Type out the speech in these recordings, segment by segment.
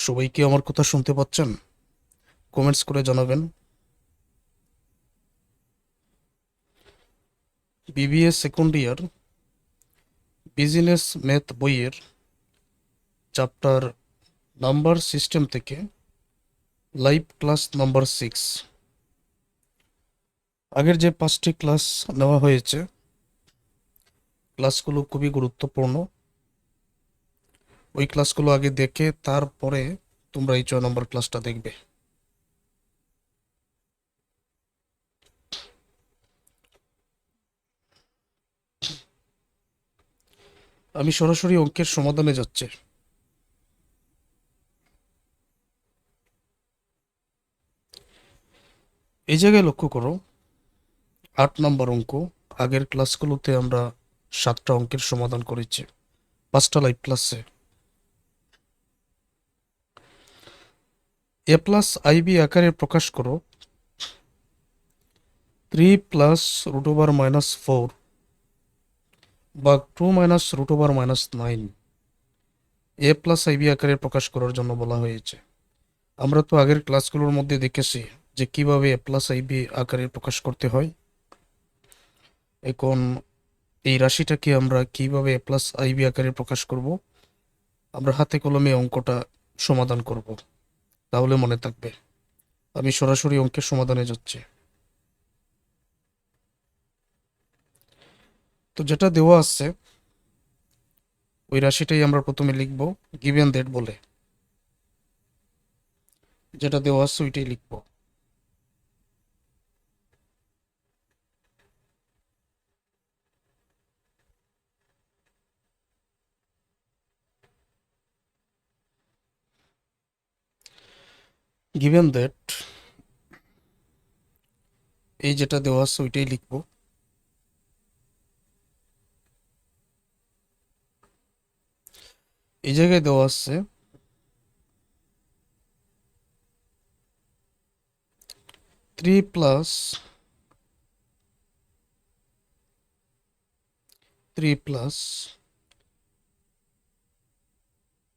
সবাই কি আমার কথা শুনতে পাচ্ছেন? কমেন্টস করে জানাবেন। BBA second year business math বইয়ের চ্যাপ্টার নাম্বার সিস্টেম থেকে লাইভ ক্লাস নাম্বার 6। আগের যে 5টি ক্লাস নেওয়া হয়েছে, ক্লাসগুলো খুবই গুরুত্বপূর্ণ। ওই ক্লাসগুলো আগে দেখে তারপরে তোমরা এই 6 নম্বর ক্লাসটা দেখবে। আমি সরাসরি অঙ্কের সমাধানে যাচ্ছি। এই জায়গায় লক্ষ্য করো, 8 নম্বর অঙ্ক। আগের ক্লাসগুলোতে আমরা 7টা অঙ্কের সমাধান করেছি 5টা লাইভ ক্লাসে। এ প্লাস আইবি আকারে প্রকাশ করো 3 প্লাস রুট ওভার -4 বা 2 মাইনাস রুট ওভার -9 এ প্লাস আইবি আকারে প্রকাশ করার জন্য বলা হয়েছে। আমরা তো আগের ক্লাসগুলোর মধ্যে দেখেছি যে কিভাবে এ প্লাস আইবি আকারে প্রকাশ করতে হয়। এখন এই রাশিটাকে আমরা কিভাবে এ প্লাস আইবি আকারে প্রকাশ করব, আমরা হাতে কলমে অঙ্কটা সমাধান করব, তাহলে মনে থাকবে। আমি সরাসরি অঙ্কের সমাধানে যাচ্ছি। তো যেটা দেওয়া আছে ওই রাশিটাই আমরা প্রথমে লিখব গিভেন দ্যাট বলে। যেটা দেওয়া আছে ওইটাই লিখব। গিভেন দ্যাট, এই যেটা দেওয়া আছে ওইটাই লিখব। এই জায়গায় দেওয়া আছে 3 plus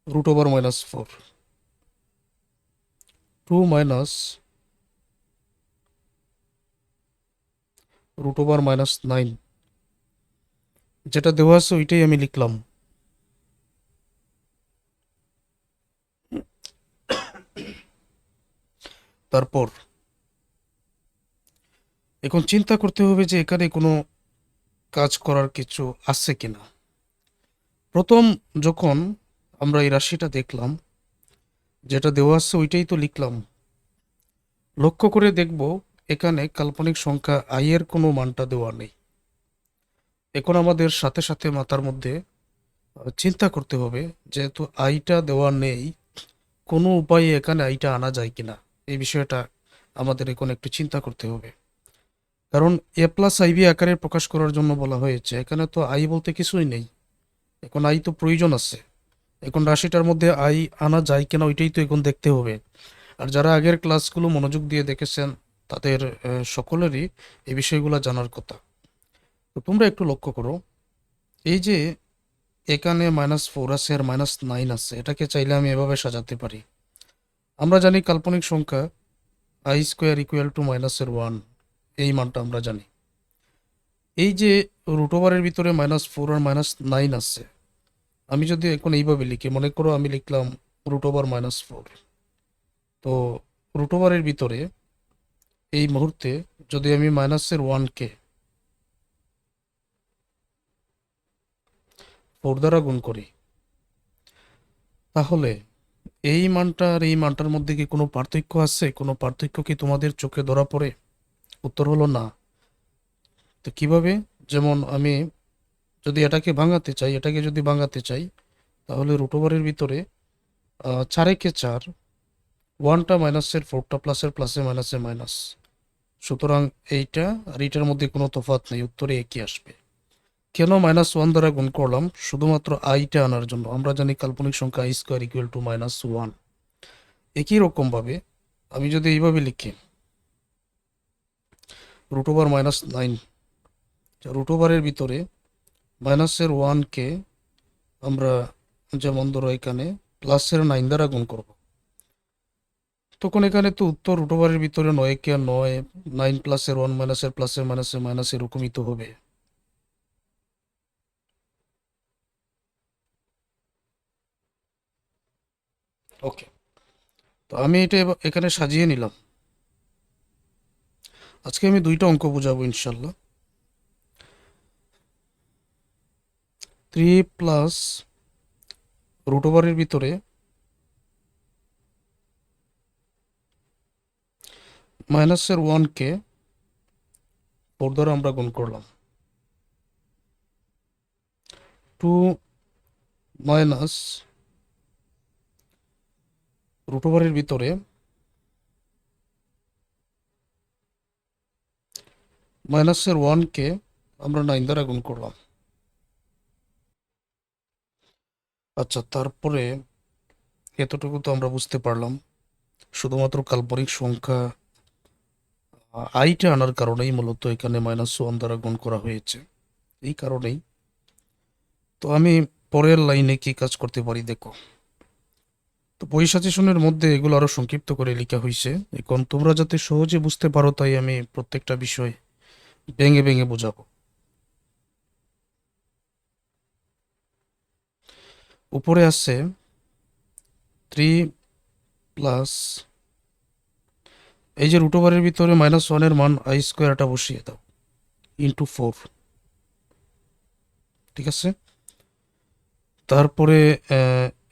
root over -4, 2 minus root over -9। যেটা দেওয়া আছে ওইটাই আমি লিখলাম। তারপর এখন চিন্তা করতে হবে যে এখানে কোনো কাজ করার কিছু আছে কিনা। প্রথম যখন আমরা এই রাশিটা দেখলাম, যেটা দেওয়া আছে ওইটাই তো লিখলাম। লক্ষ্য করে দেখব এখানে কাল্পনিক সংখ্যা আই এর কোনো মানটা দেওয়া নেই। এখন আমাদের সাথে সাথে মাথার মধ্যে চিন্তা করতে হবে, যেহেতু আইটা দেওয়া নেই, কোনো উপায়ে এখানে আইটা আনা যায় কিনা, এই বিষয়টা আমাদের এখন একটু চিন্তা করতে হবে। কারণ এ প্লাস আইবি আকারে প্রকাশ করার জন্য বলা হয়েছে, এখানে তো আই বলতে কিছুই নেই। এখন আই তো প্রয়োজন আছে। এখন রাশিটার মধ্যে আই আনা যায় কিনা ওইটাই তো এখন দেখতে হবে। আর যারা আগের ক্লাসগুলো মনোযোগ দিয়ে দেখেছেন তাদের সকলেরই এই বিষয়গুলো জানার কথা। তো তোমরা একটু লক্ষ্য করো, এই যে এখানে -4 আছে আর -9 আছে, এটাকে চাইলে আমি এভাবে সাজাতে পারি। আমরা জানি কাল্পনিক সংখ্যা i² = -1, এই মানটা আমরা জানি। এই যে রুট ওভারের ভিতরে -4 আর -9 আছে, আমি যদি এখন এইভাবে লিখি, মনে করো আমি লিখলাম রুট ওভার -4। তো রুট ওভারের ভিতরে এই মুহূর্তে যদি আমি -1কে 4 দ্বারা গুণ করি, তাহলে এই মানটা আর এই মানটার মধ্যে কি কোনো পার্থক্য আছে? কোনো পার্থক্য কি তোমাদের চোখে ধরা পড়ে? উত্তর হলো না। তো কিভাবে? যেমন আমি যদি এটাকে যদি ভাঙাতে চাই, তাহলে রুট ওভারের ভিতরে 4 একে 4, 1টা মাইনাসের, 4টা প্লাসের, প্লাসে মাইনাসে মাইনাস। সুতরাং এইটা আর এইটার মধ্যে কোনো তফাৎ নেই, উত্তরে একই আসবে। কেন -1 দ্বারা গুণ করলাম? শুধুমাত্র আইটা আনার জন্য। আমরা জানি কাল্পনিক সংখ্যা i² = -1। একই রকম ভাবে আমি যদি এইভাবে লিখি রুট ওভার -9, রুট ওভারের ভিতরে -1কে আমরা যেমন ধরো এখানে +9 দ্বারা গুণ করব। তখন এখানে তো উত্তর রুট ওভারের ভিতরে 9 কে আর 9, 9 প্লাসের 1 মাইনাসের প্লাসের মাইনাসের মাইনাস এরকমই তো হবে। ওকে, তো আমি এটা এখানে সাজিয়ে নিলাম। আজকে আমি দুইটা অঙ্ক বোঝাবো ইনশাল্লাহ। 3 প্লাস রুট ওভারের ভিতরে মাইনাসের 1 কে 4 দ্বারা আমরা গুণ করলাম। 2 মাইনাস রুট ওভারের ভিতরে মাইনাসের 1 কে আমরা 9 দ্বারা গুণ করলাম। আচ্ছা, তারপরে এতটুকু তো আমরা বুঝতে পারলাম। শুধুমাত্র কাল্পনিক সংখ্যা আইটা আনার কারণেই মূলত এখানে -1 দ্বারা গুণ করা হয়েছে, এই কারণেই। তো আমি পরের লাইনে কি কাজ করতে পারি দেখো। তো বই সাজেশনের মধ্যে এগুলো আরো সংক্ষিপ্ত করে লেখা হয়েছে, এখন তোমরা যাতে সহজে বুঝতে পারো তাই আমি প্রত্যেকটা বিষয় ভেঙে ভেঙে বোঝাবো। উপরে আছে 3 প্লাস, এই যে রুট ওভারের ভিতরে -1 এর মান i² বসিয়ে দাও, ইন্টু 4। ঠিক আছে, তারপরে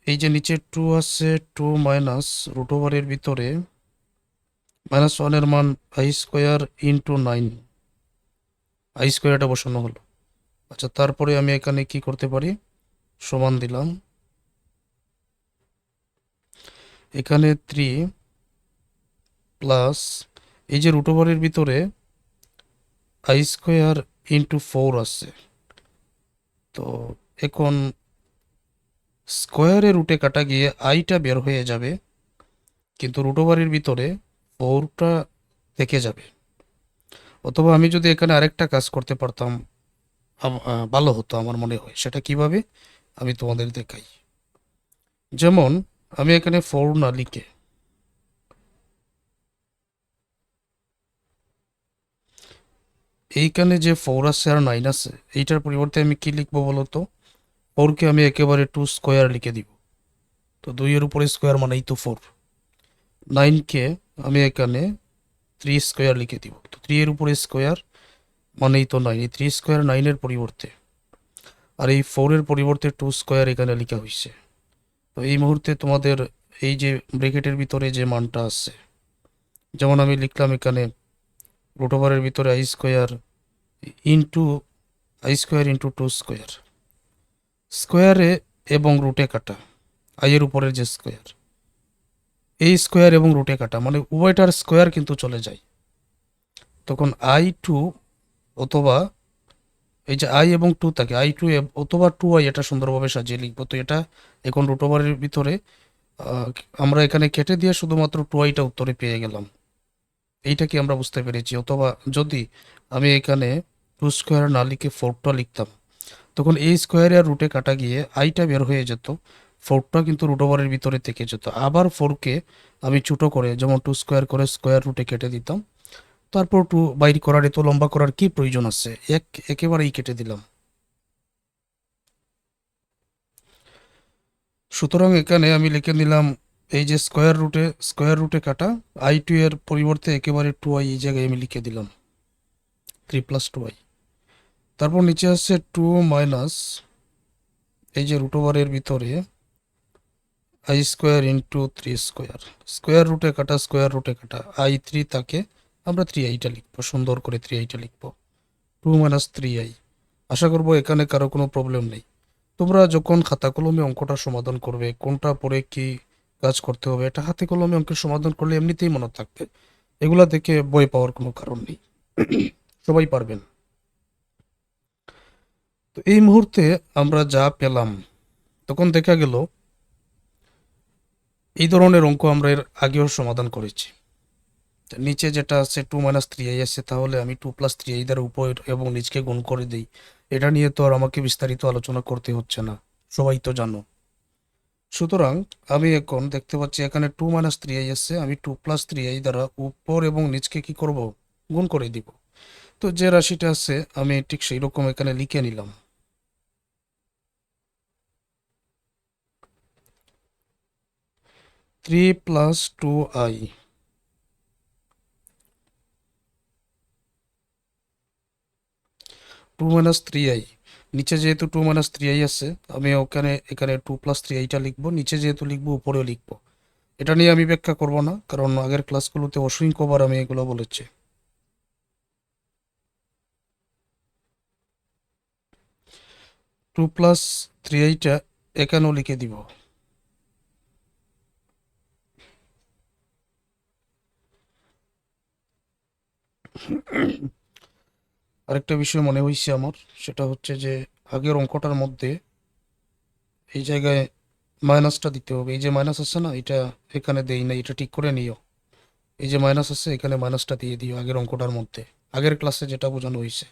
এই যে নিচে 2 আছে, 2 মাইনাস রুট ওভারের ভিতরে -1 এর মান i² ইন্টু 9, i² বসানো হলো। আচ্ছা, তারপরে আমি এখানে কি করতে পারি, সমান দিলাম। এখানে 3 প্লাস, এই যে রুট ওভারের ভিতরে i² ইন্টু 4 আছে, তো এখন স্কোয়ারে রুটে কাটা গিয়ে আইটা বের হয়ে যাবে, কিন্তু রুট ওভারের ভিতরে 4টা থেকে যাবে। অথবা আমি যদি এখানে আরেকটা কাজ করতে পারতাম ভালো হতো আমার মনে হয়। সেটা কিভাবে আমি তোমাদের দেখাই। যেমন আমি এখানে 4 না লিখে এইখানে যে 4 আছে আর 9 আছে, এইটার পরিবর্তে আমি কি লিখবো বলতো, 4কে আমি একেবারে 2² লিখে দিব। তো 2 এর উপরে স্কোয়ার মানেই তো 4। 9কে আমি এখানে 3² লিখে দিব, তো 3 এর উপরে স্কোয়ার মানেই তো 9, এই 3² 9 এর পরিবর্তে, আর এই 4 এর পরিবর্তে 2² এখানে লেখা হয়েছে। তো এই মুহূর্তে তোমাদের এই যে ব্র্যাকেটের ভিতরে যে মানটা আছে, যেমন আমি লিখলাম এখানে রুট ওভারের ভিতরে ইন্টু i² ইন্টু 2², স্কোয়ারে এবং রুটে কাটা, আই এর উপরের যে স্কোয়ার, এই স্কোয়ার এবং রুটে কাটা মানে উভয়টার স্কোয়ার কিন্তু চলে যায়। তখন i2 অথবা এই যে i এবং 2 থাকে, i2 অথবা 2i, এটা সুন্দরভাবে সাজিয়ে লিখবো। তো এটা এখন রুট ওভারের ভিতরে আমরা এখানে কেটে দিয়ে শুধুমাত্র 2iটা উত্তরে পেয়ে গেলাম, এইটা কি আমরা বুঝতে পেরেছি। অথবা যদি আমি এখানে 2² না লিখে 4টা লিখতাম, তখন এই স্কোয়ারে আর রুটে কাটা গিয়ে আইটা বের হয়ে যেত, 4টা কিন্তু রুট ওভারের ভিতরে থেকে যেত। আবার 4কে আমি ছোটো করে যেমন 2² করে স্কোয়ার রুটে কেটে দিতাম, তারপর 2 বাইর করার এত লম্বা করার কি প্রয়োজন আছে, একেবারেই কেটে দিলাম। সুতরাং এখানে আমি লিখে নিলাম এই যে স্কোয়ার রুটে কাটা i2 এর পরিবর্তে একেবারে 2i এই জায়গায় আমি লিখে দিলাম, 3 প্লাস 2i। তারপর নিচে আসছে 2 মাইনাস এই যে রুট ওভারের ভিতরে i² ইন্টু 3², স্কোয়ার রুটে কাটা i3 তাকে আমরা 3iটা লিখবো, সুন্দর করে 3iটা লিখবো, 2 মাইনাস 3i। আশা করবো এখানে কারো কোনো প্রবলেম নেই। তোমরা যখন খাতা কলমে অঙ্কটা সমাধান করবে, কোনটা পরে কি কাজ করতে হবে, এটা হাতে কলমে অঙ্কের সমাধান করলে এমনিতেই মনে থাকবে, এগুলা দেখে বই পাওয়ার কোনো কারণ নেই, সবাই পারবেন। তো এই মুহূর্তে আমরা যা পেলাম, তখন দেখা গেল এই ধরনের অঙ্ক আমরা এর আগেও সমাধান করেছি। নিচে যেটা আছে 2 মাইনাস 3i আছে, তাহলে আমি 2 প্লাস 3i দ্বারা উপর এবং নিচকে গুণ করে দিই। এটা নিয়ে তো আর আমাকে বিস্তারিত আলোচনা করতে হচ্ছে না, সবাই তো জানো। সুতরাং আমি এখন দেখতে পাচ্ছি এখানে 2 - 3i আছে, আমি 2 + 3i দ্বারা উপর এবং নিচকে কি করব, গুণ করে দিব। তো যে রাশিটা আছে আমি ঠিক সেই রকম এখানে লিখে নিলাম। 3 + 2i, 2 - 3i। নিচে যেহেতু 2 - 3i আছে, আমি এখানে 2 + 3iটা লিখবো, নিচে যেহেতু লিখবো উপরেও লিখবো। এটা নিয়ে আমি ব্যাখ্যা করব না, কারণ আগের ক্লাসগুলোতে অসংখ্যবার আমি এগুলো বলেছি। 2 + 3iটা এখানেও লিখে দিব। আরেকটা বিষয় মনে হয়েছে আমার, সেটা হচ্ছে যে আগের অঙ্কটার মধ্যে এই জায়গায় মাইনাসটা দিতে হবে। এই যে মাইনাস আছে না, এটা এখানে দেই না, এটা ঠিক করে নিও। এই যে মাইনাস আছে এখানে মাইনাসটা দিয়ে দিও আগের অঙ্কটার মধ্যে, আগের ক্লাসে যেটা বোঝানো হয়েছে।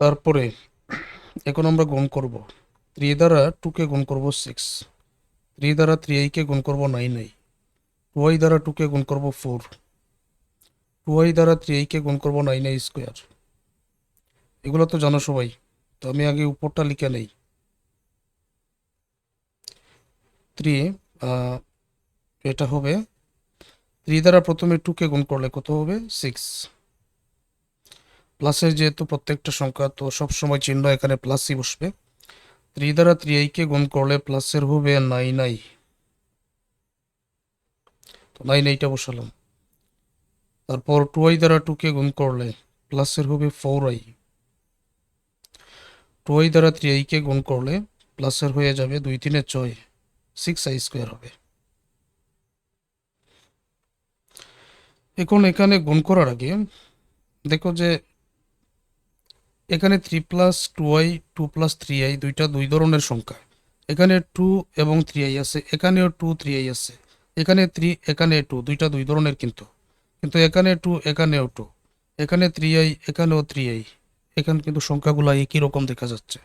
তারপরে এখন আমরা গুণ করব। 3 দ্বারা 2কে গুণ করব 6, 3 দ্বারা 3i-কে গুণ করব 9i, 2i দ্বারা 2কে গুণ করব 4, 2i দ্বারা 3i-কে গুণ করব 9i²। এগুলো তো জানো সবাই, তো আমি আগে উপরটা লিখে নেই। 3, এটা হবে 3 দ্বারা প্রথমে 2কে গুণ করলে কত হবে, 6। প্লাসের যেহেতু প্রত্যেকটা সংখ্যা, তো সবসময় চিহ্ন এখানে প্লাসই বসবে। 3 দ্বারা 3i-কে গুণ করলে প্লাসের হবে 9i, তো 9iটা বসালাম। তারপর 2i দ্বারা 2কে গুণ করলে প্লাসের হবে 4i, 2i দ্বারা 3i-কে গুণ করলে প্লাসের হয়ে যাবে 2 × 3 = 6, 6i² হবে। এখন এখানে গুণ করার আগে দেখো যে এখানে 3 + 2i, 2 + 3i দুইটা দুই ধরনের সংখ্যা। এখানে 2 এবং 3i আছে, এখানেও 2 3i আছে, এখানে 3 এখানে 2, দুইটা দুই ধরনের কিন্তু। কিন্তু এখানে 2 এখানেও 2, এখানে 3i এখানেও 3i, এখানে কিন্তু সংখ্যাগুলো একই রকম দেখা যাচ্ছে।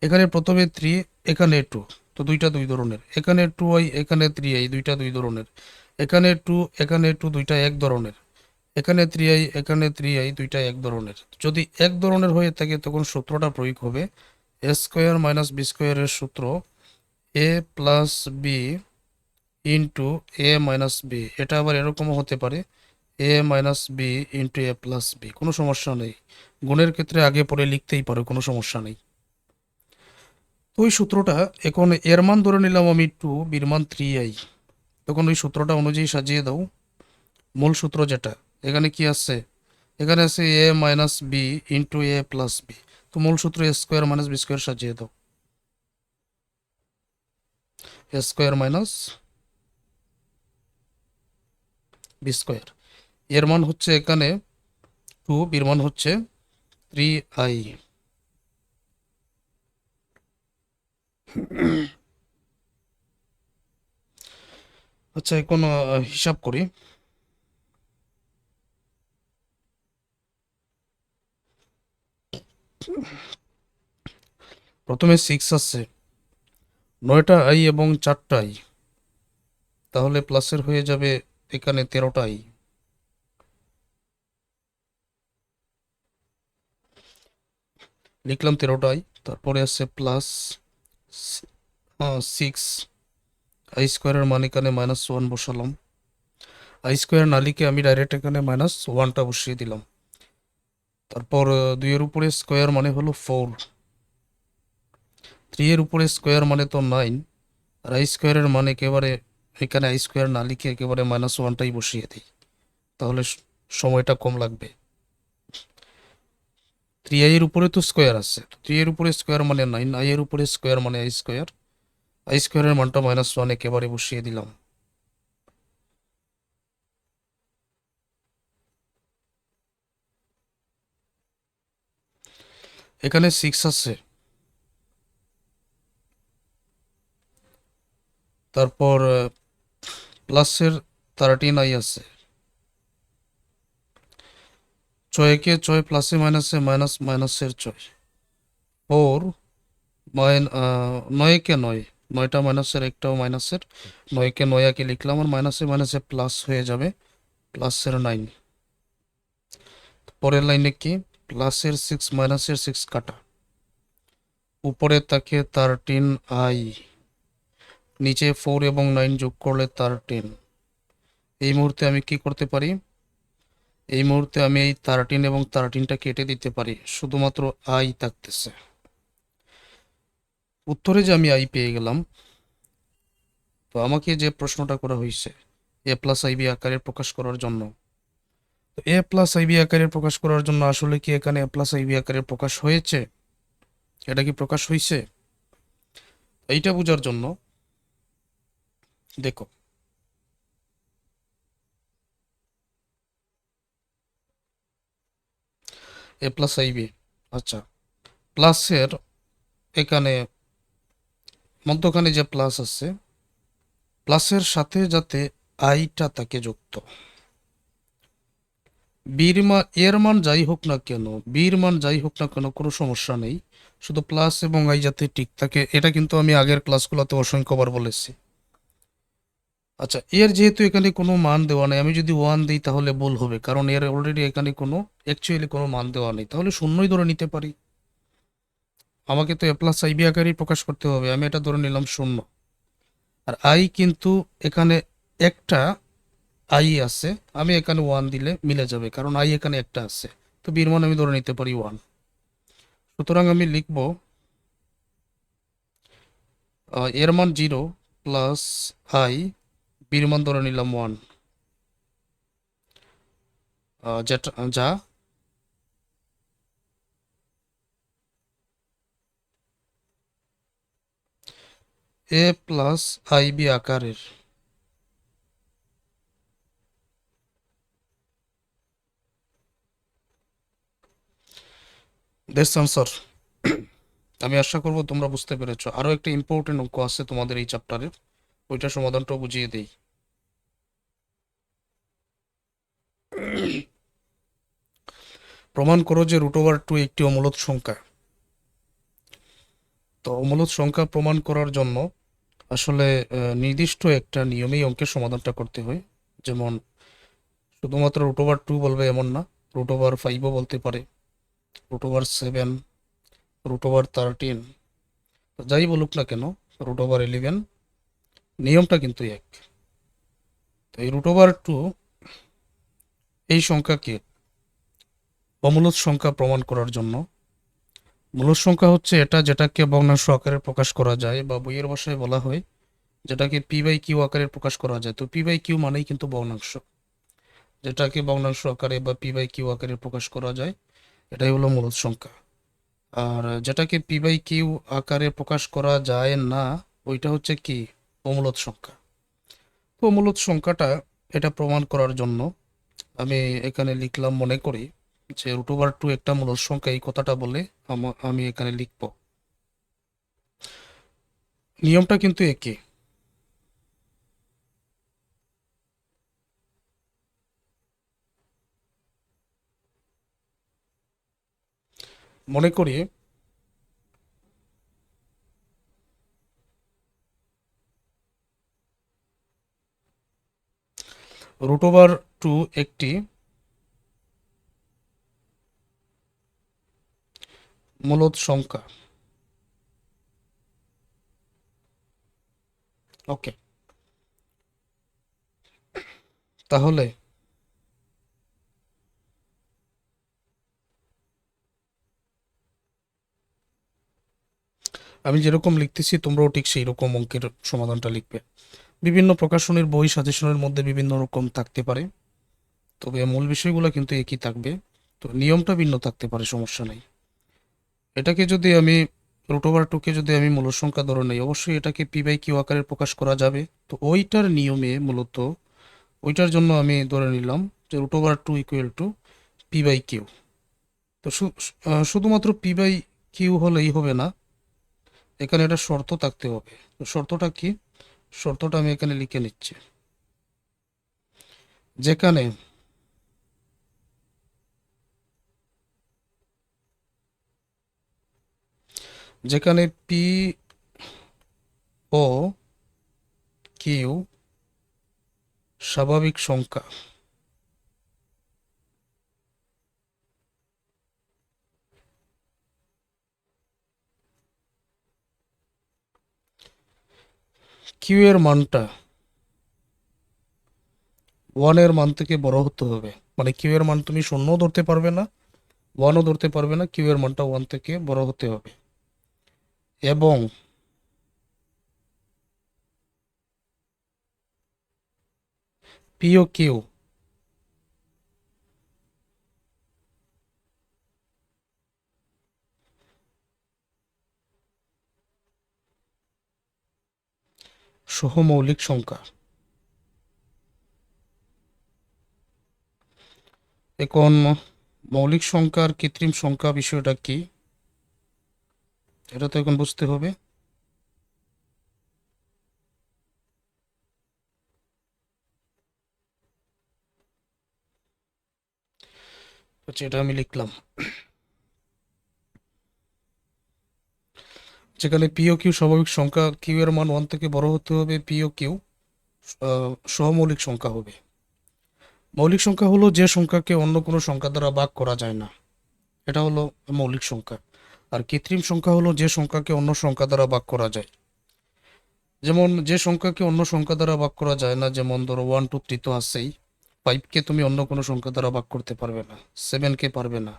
এখানে প্রথমে 3 এখানে 2, তো দুইটা দুই ধরনের। এখানে 2i এখানে 3i দুইটা দুই ধরনের। এখানে 2 এখানে 2 দুইটা এক ধরনের। এখানে 3i এখানে 3i দুইটা এক ধরনের। যদি এক ধরনের হয়ে থাকে তখন সূত্রটা প্রয়োগ হবে a² - b² এর সূত্র a + b * a - b। এটা আবার এরকমও হতে পারে a - b * a + b। কোনো সমস্যা নেই, গুণের ক্ষেত্রে আগে পরে লিখতেই পারো, কোনো সমস্যা নেই। তো ওই সূত্রটা এখন এর মান ধরে নিলাম আমি 2, বির মান 3i। তখন ওই সূত্রটা অনুযায়ী সাজিয়ে দাও। মূল সূত্র যেটা, এখানে কি আছে, এখানে আছে a - b * a + b। তো মূল সূত্র a² - b² সাজিয়ে দাও, a² - b²। এর মান হচ্ছে এখানে 2, বির মান হচ্ছে 3i। আচ্ছা এখন হিসাব করি। প্রথমে 6 আছে, 9টা i এবং 4টা i, তাহলে প্লাসের হয়ে যাবে এখানে 13টা i। লিখলাম 13টা i। তারপরে আছে প্লাস 6i² মান এখানে -1 বসালাম। i² না লিখে আমি ডাইরেক্ট এখানে -1টা বসিয়ে দিলাম। তারপর 2 এর উপরে স্কোয়ার মানে হলো 4, 3 এর উপরে স্কোয়ার মানে তো 9, আর i² মান একেবারে এখানে i² না লিখে একেবারে -1টাই বসিয়ে দিই, তাহলে সময়টা কম লাগবে। 3i এর উপরে তো স্কোয়ার আছে, 3 এর উপরে স্কোয়ার মানে 9, i এর উপরে স্কোয়ার মানে i², এর মানটা -1 একেবারে বসিয়ে দিলাম। এখানে 6 আছে, তারপর প্লাসের 13i আছে, ছয়কে ছয় প্লাসে মাইনাসে মাইনাস মাইনাসের ছয়, ফোর নয়কে নয়, নয়টা মাইনাসের একটাও মাইনাসের, নয়কে নয় আগে লিখলাম আর মাইনাসে মাইনাসে প্লাস হয়ে যাবে, প্লাসের 9। পরের লাইনে কি, প্লাসের 6 মাইনাসের 6 কাটা, উপরে থাকে 13i, নিচে 4 এবং 9 যোগ করলে 13। এই মুহূর্তে আমি কি করতে পারি, এই মুহূর্তে আমি এই 13 এবং 13টা কেটে দিতে পারি, শুধুমাত্র i থাকতেছে। উত্তরে যে আমি i পেয়ে গেলাম। তো আমাকে যে প্রশ্নটা করা হয়েছে a প্লাস আইবি আকারে প্রকাশ করার জন্য, তো a প্লাস আইবি আকারে প্রকাশ করার জন্য আসলে কি এখানে a প্লাস আইবি আকারে প্রকাশ হয়েছে, এটা কি প্রকাশ হয়েছে? এইটা বোঝার জন্য দেখো, a প্লাস আইবি, আচ্ছা, প্লাসের এখানে মধ্যখানে যে প্লাস আছে, প্লাসের সাথে যাতে আইটা থাকে যুক্ত, বির মান, এর মান যাই হোক না কেন, বির মান যাই হোক না কেন, কোনো সমস্যা নেই, শুধু প্লাস এবং আই যাতে ঠিক থাকে। এটা কিন্তু আমি আগের ক্লাসগুলোতে অসংখ্যবার বলেছি। আচ্ছা, এর যেহেতু এখানে কোনো মান দেওয়া নেই, আমি যদি 1 দিই তাহলে ভুল হবে, কারণ এর অলরেডি এখানে কোনো অ্যাকচুয়ালি কোনো মান দেওয়া নেই, তাহলে শূন্যই ধরে নিতে পারি। আমাকে তো এ প্লাস আইবি আকারেই প্রকাশ করতে হবে, আমি এটা ধরে নিলাম শূন্য। আর আই কিন্তু এখানে একটা আই আছে, আমি এখানে 1 দিলে মিলে যাবে, কারণ আই এখানে একটা আছে, তো বির মান আমি ধরে নিতে পারি 1। সুতরাং আমি লিখব এর মান 0 প্লাস আই, বির মান ধরে নিলাম 1, যেটা যা এ প্লাস আইবি আকারের দ্যাটস আনসার। আমি আশা করব তোমরা বুঝতে পেরেছো। আরো একটা ইম্পর্টেন্ট অঙ্ক আছে তোমাদের এই চ্যাপ্টারের, ওইটা সমাধানটাও বুঝিয়ে দেই। প্রমাণ করো যে √2 একটি অমূলদ সংখ্যা। তো অমূলদ সংখ্যা প্রমাণ করার জন্য আসলে নির্দিষ্ট একটা নিয়মেই অঙ্কের সমাধানটা করতে হয়। যেমন শুধুমাত্র √2 বলবে এমন না, √5ও বলতে পারে, √7, √13, যাই বলুক না কেন, √11, নিয়মটা কিন্তু এক। তো এই √2 এই সংখ্যাকে অমূলদ সংখ্যা প্রমাণ করার জন্য, মূলদ সংখ্যা হচ্ছে এটা যেটাকে ভগ্নাংশ আকারে প্রকাশ করা যায়, বা বইয়ের ভাষায় বলা হয় যেটাকে p/q আকারে প্রকাশ করা যায়। তো p/q মানেই কিন্তু ভগ্নাংশ, যেটাকে ভগ্নাংশ আকারে বা p/q আকারে প্রকাশ করা যায়, এটাই হলো মূলদ সংখ্যা। আর যেটাকে p/q আকারে প্রকাশ করা যায় না, ওইটা হচ্ছে কি, অমূলদ সংখ্যা। তো অমূলদ সংখ্যাটা এটা প্রমাণ করার জন্য আমি এখানে লিখলাম, মনে করি যে √2 একটা মূলদ সংখ্যা, এই কথাটা বলে আমি এখানে লিখব। নিয়মটা কিন্তু একই। মনে করি √2 একটি মূলদ সংখ্যা। ওকে, তাহলে আমি যেরকম লিখতেছি তোমরাও ঠিক সেই রকম অঙ্কের সমাধানটা লিখবে। বিভিন্ন প্রকাশনের বই সাজেশনের মধ্যে বিভিন্ন রকম থাকতে পারে, তবে মূল বিষয়গুলো কিন্তু একই থাকবে, তো নিয়মটা ভিন্ন থাকতে পারে, সমস্যা নেই। এটাকে যদি আমি √2কে যদি আমি মূলদ সংখ্যা ধরে নেই, অবশ্যই এটাকে p/q আকারে প্রকাশ করা যাবে। তো ওইটার নিয়মে মূলত ওইটার জন্য আমি ধরে নিলাম যে √2 ইকুয়াল টু p/q। তো শুধুমাত্র p/q হলেই হবে না, এখানে একটা শর্ত থাকতে হবে। তো শর্তটা কি, শর্তটা আমি এখানে লিখে নিচ্ছি। যেখানে যেখানে পি ও কিউ স্বাভাবিক সংখ্যা, কিউ এর মানটা 1 এর মান থেকে বড় হতে হবে। মানে কিউ এর মান তুমি 0 ধরতে পারবে না, 1ও ধরতে পারবে না, কিউ এর মানটা 1 থেকে বড় হতে হবে। এবং পি ও কিউ সহমৌলিক সংখ্যা। এখন মৌলিক সংখ্যা আর কৃত্রিম সংখ্যা বিষয়টা কি, এটা তো এখন বুঝতে হবে। আচ্ছা, এটা আমি লিখলাম। যেখানে পি ও কিউ স্বাভাবিক সংখ্যা, কিউ এর মান 1 থেকে বড় হতে হবে, পি ও কিউ সহমৌলিক সংখ্যা হবে। মৌলিক সংখ্যা হলো যে সংখ্যাকে অন্য কোনো সংখ্যা দ্বারা ভাগ করা যায় না, এটা হলো মৌলিক সংখ্যা। আর কৃত্রিম সংখ্যা হলো যে সংখ্যাকে অন্য সংখ্যা দ্বারা ভাগ করা যায়। যেমন যে সংখ্যাকে অন্য সংখ্যা দ্বারা ভাগ করা যায় না, যেমন ধরো 1 2 3 তো আছেই, 5কে তুমি অন্য কোনো সংখ্যা দ্বারা ভাগ করতে পারবে না, 7কে পারবে না,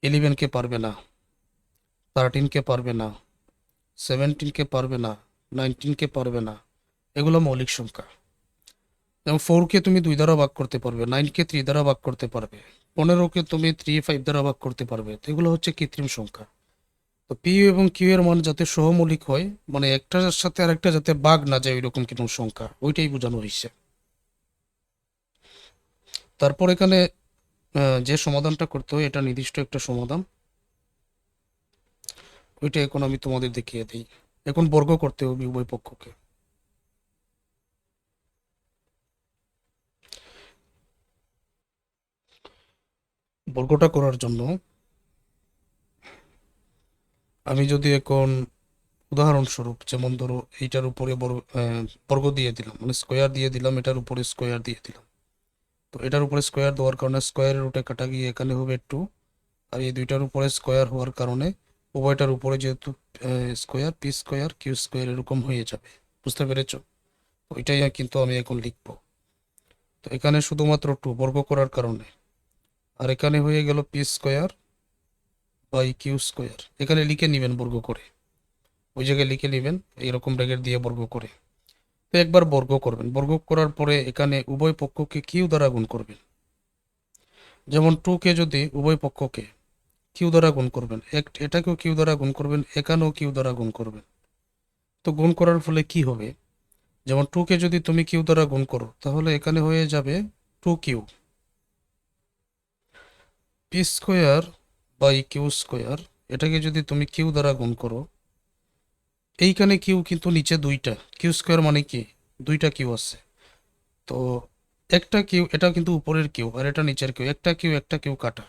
11কে পারবে না, 13কে পারবে না, 17কে পারবে না, 19কে পারবে না। এগুলো মৌলিক সংখ্যা। যেমন 4কে তুমি 2 দ্বারা ভাগ করতে পারবে, 9কে 3 দ্বারা ভাগ করতে পারবে, 15কে তুমি 3 5 দ্বারা ভাগ করতে পারবে। তো এগুলো হচ্ছে কৃত্রিম সংখ্যা। তো পি এবং কিউ এর মান যাতে সহমৌলিক হয়, মানে একটার সাথে আরেকটা যাতে ভাগ না যায় ওইরকম কোনো সংখ্যা, ওইটাই বোঝানো হয়েছে। তারপর এখানে যে সমাধানটা করতে হয় এটা নির্দিষ্ট একটা সমাধান, ওইটা এখন আমি তোমাদের দেখিয়ে দিই। এখন বর্গ করতে হবে উভয় পক্ষকে। বর্গটা করার জন্য আমি যদি এখন উদাহরণস্বরূপ, যেমন ধরো এইটার উপরে বর্গ দিয়ে দিলাম, মানে স্কোয়ার দিয়ে দিলাম, এটার উপরে স্কোয়ার দিয়ে দিলাম। তো এটার উপরে স্কোয়ার দেওয়ার কারণে স্কোয়ারের রুটে কাটা গিয়ে এখানে হবে 2, আর এই দুইটার উপরে স্কোয়ার হওয়ার কারণে উভয়টার উপরে যেহেতু square, P square Q square এরকম হয়ে যাবে। বুঝতে পেরেছো? ওইটাই কিন্তু আমি এখন লিখবো। তো এখানে শুধুমাত্র 2 বর্গ করার কারণে, আর এখানে হয়ে গেল P square by Q square. এখানে লিখে নেবেন বর্গ করে, ওই জায়গায় লিখে নেবেন এইরকম ব্র্যাকেট দিয়ে বর্গ করে। তো একবার বর্গ করবেন, বর্গ করার পরে এখানে উভয় পক্ষকে কিউ দ্বারা গুণ করবেন। যেমন 2কে যদি উভয় পক্ষকে কিউ দ্বারা গুণ করবেন, এটাকেও কিউ দ্বারা গুণ করবেন, এখানেও কিউ দ্বারা গুণ করবেন। তো গুণ করার ফলে কি হবে, যেমন 2কে যদি তুমি কিউ দ্বারা গুণ করো তাহলে এখানে হয়ে যাবে 2 Q. P square by Q square, এটাকে যদি তুমি কিউ দ্বারা গুণ করো, এইখানে কিউ কিন্তু নিচে দুইটা, কিউ স্কোয়ার মানে কি দুইটা কিউ আছে। তো একটা কিউ, এটা কিন্তু উপরের কিউ আর এটা নিচের কিউ, একটা কিউ কাটা।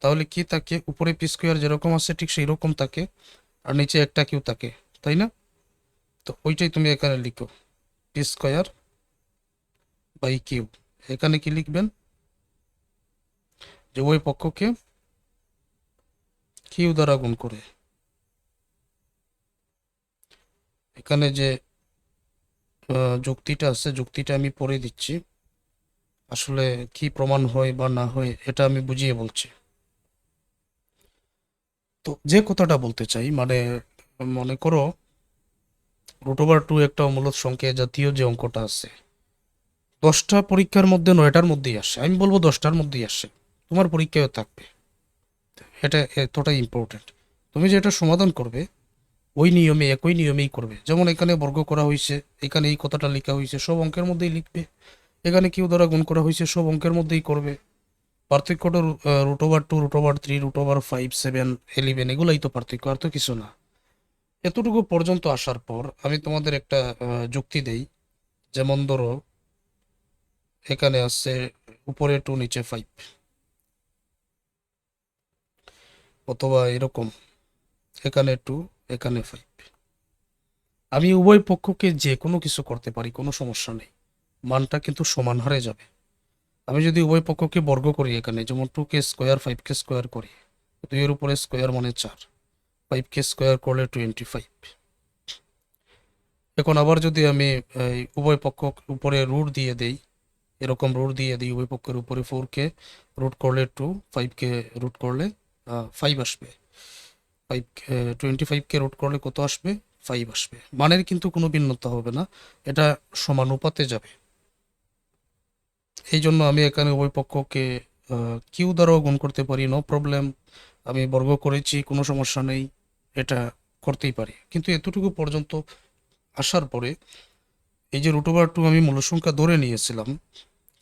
তাহলে কি থাকে, উপরে পি স্কোয়ার যেরকম আছে ঠিক সেই রকম থাকে, আর নিচে একটা কিউ থাকে, তাই না? তো ওইটাই তুমি এখানে লিখো, পি স্কোয়ার বাই কিউ। এখানে কি লিখবেন, যে ওই পক্ষকে কিউ দ্বারা গুণ করে। এখানে যে যুক্তিটা আছে, যুক্তিটা আমি পড়ে দিচ্ছি, আসলে কি প্রমাণ হয় বা না হয় এটা আমি বুঝিয়ে বলছি। তো যে কথাটা বলতে চাই, মানে মনে করো √2 একটা মূলদ সংখ্যা জাতীয় যে অঙ্কটা আছে, 10টা পরীক্ষার মধ্যে 9টার মধ্যেই আসে, আমি বলবো 10টার মধ্যেই আসে, তোমার পরীক্ষায় থাকবে। এটা এতটাই ইম্পর্টেন্ট। তুমি যেটা সমাধান করবে ওই নিয়মে, একই নিয়মেই করবে। যেমন এখানে বর্গ করা হয়েছে, এখানে এই কথাটা লেখা হয়েছে, সব অঙ্কের মধ্যেই লিখবে। এখানে কিউ দ্বারা গুণ করা হয়েছে, সব অঙ্কের মধ্যেই করবে। পার্থক্যটা √2, √3, √5, 7, 11 এগুলাই তো পার্থক্য, আর তো কিছু না। এতটুকু পর্যন্ত আসার পর আমি তোমাদের একটা যুক্তি দেই। যেমন ধরো, এখানে আছে উপরে 2 নিচে 5, অথবা এরকম এখানে 2 এখানে 5। আমি উভয় পক্ষকে যে কোনো কিছু করতে পারি, কোনো সমস্যা নেই, মানটা কিন্তু সমান হারে যাবে। আমি যদি উভয় পক্ষকে বর্গ করি, এখানে যেমন 2 কে স্কোয়ার 5 কে স্কোয়ার করি, 2 এর উপরে স্কোয়ার মানে 4, 5 কে স্কোয়ার করলে 25। এখন আবার যদি আমি এই উভয় পক্ষ উপরে রুট দিয়ে দেই, এরকম রুট দিয়ে দিই উভয় পক্ষের উপরে, 4 কে রুট করলে 2, 5 কে রুট করলে 5 আসবে। 25কে রুট করলে কত আসবে? 5 আসবে। মানের কিন্তু কোনো ভিন্নতা হবে না, এটা সমানুপাতে যাবে। এই জন্য আমি এখানে উভয় পক্ষকে কিউ দ্বারাও গুণ করতে পারি, নো প্রবলেম। আমি বর্গ করেছি, কোনো সমস্যা নেই, এটা করতেই পারি। কিন্তু এতটুকু পর্যন্ত আসার পরে এই যে √2 আমি মূল সংখ্যা ধরে নিয়েছিলাম,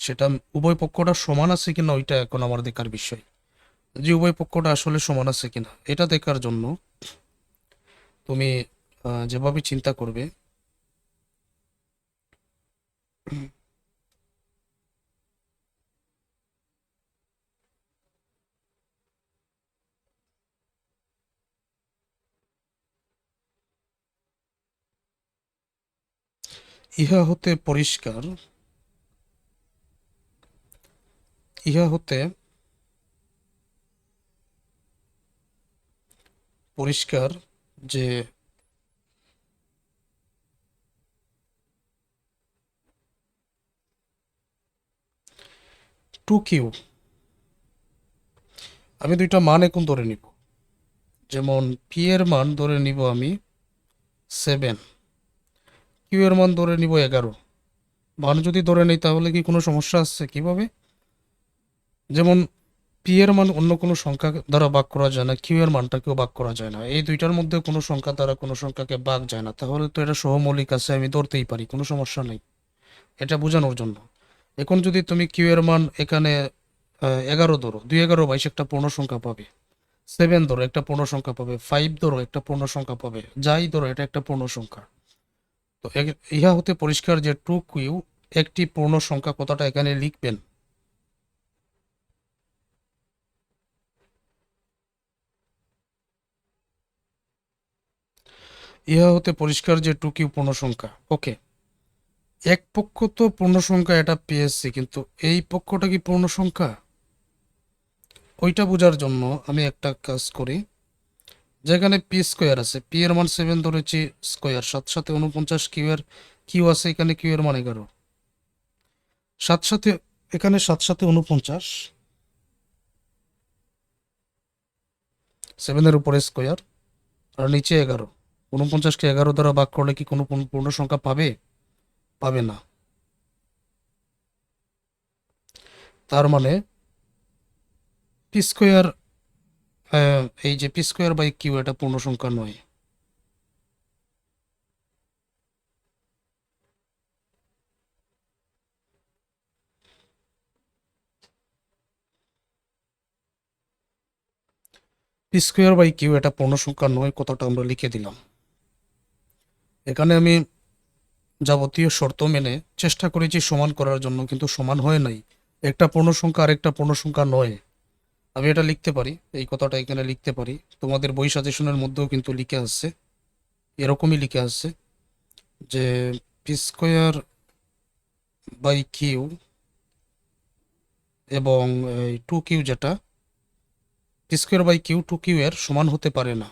সেটা উভয় পক্ষটা সমান আছে কিনা ওইটা এখন আমার দেখার বিষয়। যে উভয় পক্ষটা আসলে সমান আছে কিনা এটা দেখার জন্য তুমি যেভাবে চিন্তা করবে, ইহা হতে পরিষ্কার, ইহা হতে পরিষ্কার যে 2Q, আমি দুইটা মান এখন ধরে নিব। যেমন পি এর মান ধরে নিব আমি 7, কিউ এর মান ধরে নিব 11। মান যদি ধরে নেই তাহলে কি কোনো সমস্যা আছে? কিভাবে? যেমন পি এর মান অন্য কোনো সংখ্যা দ্বারা ভাগ করা যায় না, কিউ এর মানটাকেও ভাগ করা যায় না, এই দুইটার মধ্যে কোনো সংখ্যা দ্বারা কোনো সংখ্যাকে ভাগ যায় না, তাহলে তো এটা সহমৌলিক আছে, আমি ধরতেই পারি, কোনো সমস্যা নেই। এটা বোঝানোর জন্য। এখন যদি তুমি কিউ এর মান এখানে 11 ধরো, 2 11 22 একটা পূর্ণ সংখ্যা পাবে। 7 ধরো, একটা পূর্ণ সংখ্যা পাবে। 5 ধরো, একটা পূর্ণ সংখ্যা পাবে। যাই ধরো, এটা একটা পূর্ণ সংখ্যা। তো ইহা হতে পরিষ্কার যে 2Q একটি পূর্ণ সংখ্যা, কথাটা এখানে লিখবেন। ইহা হতে পরিষ্কার যে 2Q পূর্ণ সংখ্যা। ওকে, এক পক্ষ তো পূর্ণ সংখ্যা, এটা পেয়েছি, কিন্তু এই পক্ষটা কি পূর্ণ সংখ্যা? ওইটা বোঝার জন্য আমি একটা কাজ করি। যেখানে পি স্কোয়ার আছে, পি এর মান 7 ধরেছি, স্কোয়ার 7 সাথে 49, কিউ আছে এখানে, কিউ এর মান 11, 7 সাথে এখানে 7 সাথে 49, 7 এর উপরে স্কোয়ার আর নিচে 11। 49কে 11 দ্বারা ভাগ করলে কি কোনো পূর্ণ সংখ্যা পাবে? পাবে না। তার মানে পি স্কোয়ার, এই যে পি স্কোয়ার বাই কিউ, এটা পূর্ণ সংখ্যা নয়। পি স্কোয়ার বাই কিউ এটা পূর্ণ সংখ্যা নয়, কথাটা আমরা লিখে দিলাম। এখানে আমি যাবতীয় শর্ত মেনে চেষ্টা করেছি সমান করার জন্য, কিন্তু সমান হয় নাই। একটা পূর্ণ সংখ্যা আরেকটা পূর্ণ সংখ্যা নয়। আমি এটা লিখতে পারি, এই কথাটা এখানে লিখতে পারি, তোমাদের বই সাজেশনের মধ্যেও কিন্তু লিখে আসছে, এরকমই লিখে আসছে যে পি স্কোয়ার বাই কিউ এবং 2Q, যেটা P square by Q 2Q এর সমান হতে পারে না।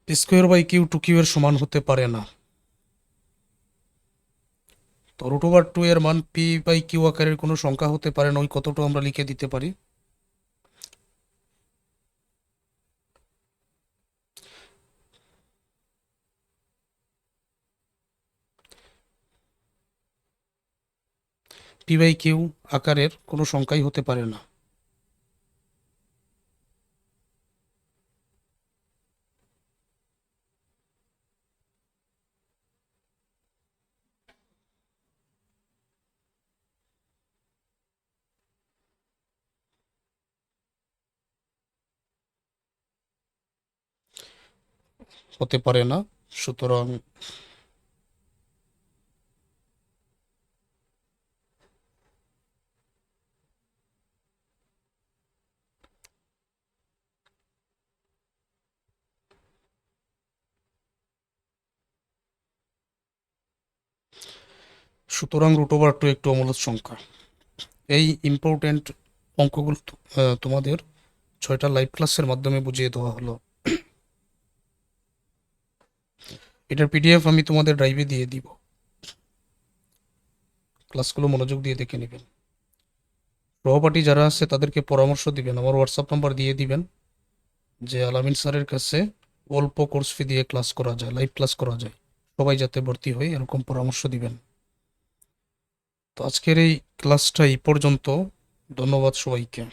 P square by Q 2Q এর সমান হতে পারে না। তো √2 এর মান পি বাই কিউ আকারের কোনো সংখ্যা হতে পারে না, ওই কতটা আমরা লিখে দিতে পারি। পি বাই কিউ আকারের কোনো সংখ্যাই হতে পারে না। হতে পারে না। সুতরাং √2 একটু অমূলদ সংখ্যা। এই ইম্পর্ট্যান্ট অঙ্কগুলো তোমাদের 6টা লাইভ ক্লাসের মাধ্যমে বুঝিয়ে দেওয়া হলো। এটার পিডিএফ আমি তোমাদের ড্রাইভে দিয়ে দিব, ক্লাসগুলো মনোযোগ দিয়ে দেখে নেবেন। সহপাঠী যারা আছে তাদেরকে পরামর্শ দিবেন, আমার হোয়াটসঅ্যাপ নাম্বার দিয়ে দিবেন, যে আলামিন স্যারের কাছে অল্প কোর্স ফি দিয়ে ক্লাস করা যায়, লাইভ ক্লাস করা যায়, সবাই যাতে ভর্তি হয় এরকম পরামর্শ দিবেন। তো আজকের এই ক্লাসটা এই পর্যন্ত। ধন্যবাদ সবাইকে।